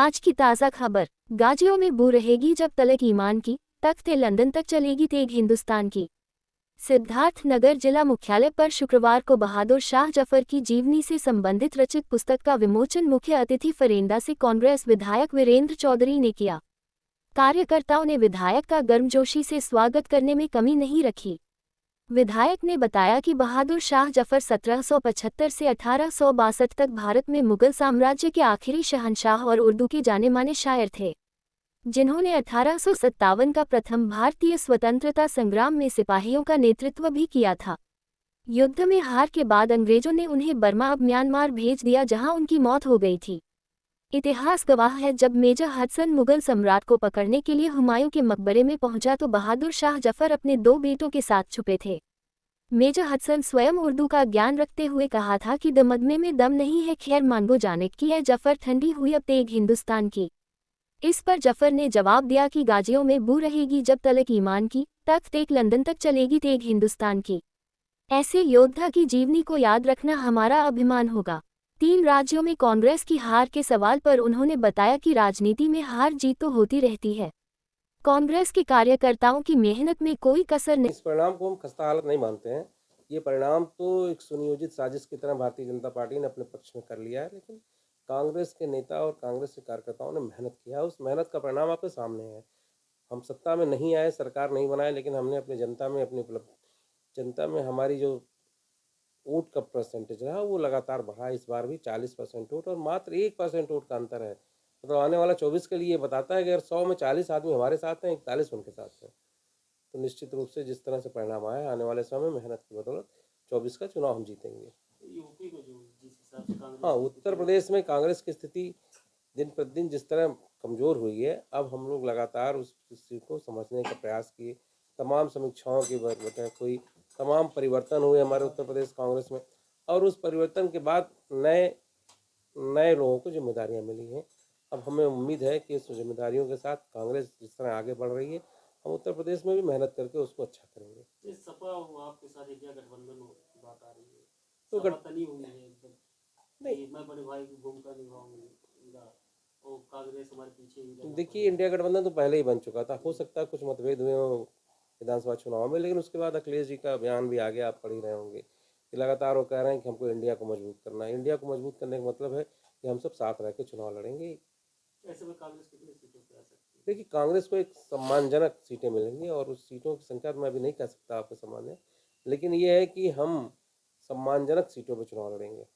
आज की ताज़ा खबर, गाजियों में बू रहेगी जब तलक ईमान की, तख्त लंदन तक चलेगी तेग हिंदुस्तान की। सिद्धार्थनगर जिला मुख्यालय पर शुक्रवार को बहादुर शाह जफर की जीवनी से संबंधित रचित पुस्तक का विमोचन मुख्य अतिथि फरेंदा से कांग्रेस विधायक वीरेंद्र चौधरी ने किया। कार्यकर्ताओं ने विधायक का गर्मजोशी से स्वागत करने में कमी नहीं रखी। विधायक ने बताया कि बहादुर शाह जफर 1775 से 1862 तक भारत में मुगल साम्राज्य के आखिरी शहंशाह और उर्दू के जाने माने शायर थे, जिन्होंने 1857 का प्रथम भारतीय स्वतंत्रता संग्राम में सिपाहियों का नेतृत्व भी किया था। युद्ध में हार के बाद अंग्रेजों ने उन्हें बर्मा अब म्यांमार भेज दिया, जहां उनकी मौत हो गई थी। इतिहास गवाह है, जब मेजर हडसन मुगल सम्राट को पकड़ने के लिए हुमायूं के मकबरे में पहुंचा तो बहादुर शाह जफर अपने 2 बेटों के साथ छुपे थे। मेजर हडसन स्वयं उर्दू का ज्ञान रखते हुए कहा था कि दमदमे में दम नहीं है, खैर मांगो जाने की है जफर, ठंडी हुई अब तेग हिंदुस्तान की। इस पर जफर ने जवाब दिया कि गाजियों में बू रहेगी जब तलक ईमान की, तख्त एक लंदन तक चलेगी तेग हिंदुस्तान की। ऐसे योद्धा की जीवनी को याद रखना हमारा अभिमान होगा। 3 राज्यों में कांग्रेस की हार के सवाल पर उन्होंने बताया कि राजनीति में हार जीत तो होती रहती है, कांग्रेस के कार्यकर्ताओं की मेहनत में कोई कसर नहीं। इस परिणाम को हम खस्ता हालत नहीं मानते हैं। ये परिणाम तो एक सुनियोजित साजिश की तरह भारतीय जनता पार्टी ने अपने पक्ष में कर लिया है, लेकिन कांग्रेस के नेता और कांग्रेस के कार्यकर्ताओं ने मेहनत किया है। उस मेहनत का परिणाम आपके सामने है। हम सत्ता में नहीं आए, सरकार नहीं बनाए, लेकिन हमने अपनी जनता में जनता में हमारी जो वोट का परसेंटेज रहा वो लगातार बढ़ा। इस बार भी 40% वोट और मात्र 1% वोट का अंतर है। मतलब आने वाला 24 के लिए ये बताता है कि अगर 100 में 40 आदमी हमारे साथ हैं, 41 उनके साथ हैं, तो निश्चित रूप से जिस तरह से परिणाम आया, आने वाले समय में मेहनत की बदौलत 24 का चुनाव हम जीतेंगे। यूपी में जो जिस हिसाब से कांग्रेस हाँ, उत्तर प्रदेश में कांग्रेस की स्थिति दिन प्रतिदिन जिस तरह कमज़ोर हुई है, अब हम लोग लगातार उस स्थिति को समझने का प्रयास किए। तमाम समीक्षाओं की वजह कोई तमाम परिवर्तन हुए हमारे उत्तर प्रदेश कांग्रेस में, और उस परिवर्तन के बाद नए नए लोगों को जिम्मेदारियां मिली हैं। अब हमें उम्मीद है कि इस जिम्मेदारियों के साथ कांग्रेस जिस तरह आगे बढ़ रही है, हम उत्तर प्रदेश में भी मेहनत करके उसको अच्छा करेंगे। इस सपा आपके साथ इंडिया गठबंधन की बात आ रही है, तो सपा तनी हुई है एकदम नहीं, कि मैं बड़े भाई की भूमिका निभाऊंगा और कांग्रेस हमारे पीछे ही लगा। देखिए इंडिया गठबंधन तो पहले ही बन चुका था। हो सकता है कुछ मतभेद हुए हों विधानसभा चुनाव में, लेकिन उसके बाद अखिलेश जी का बयान भी आ गया, आप पढ़ ही रहे होंगे कि लगातार वो कह रहे हैं कि हमको इंडिया को मजबूत करना है। इंडिया को मजबूत करने का मतलब है कि हम सब साथ रह के चुनाव लड़ेंगे। ऐसे में कांग्रेस कितनी सीटों पे आ सकती है? देखिए कांग्रेस को एक सम्मानजनक सीटें मिलेंगी, और उस सीटों की संख्या तो मैं अभी नहीं कह सकता आपके सामने, लेकिन ये है कि हम सम्मानजनक सीटों पर चुनाव लड़ेंगे।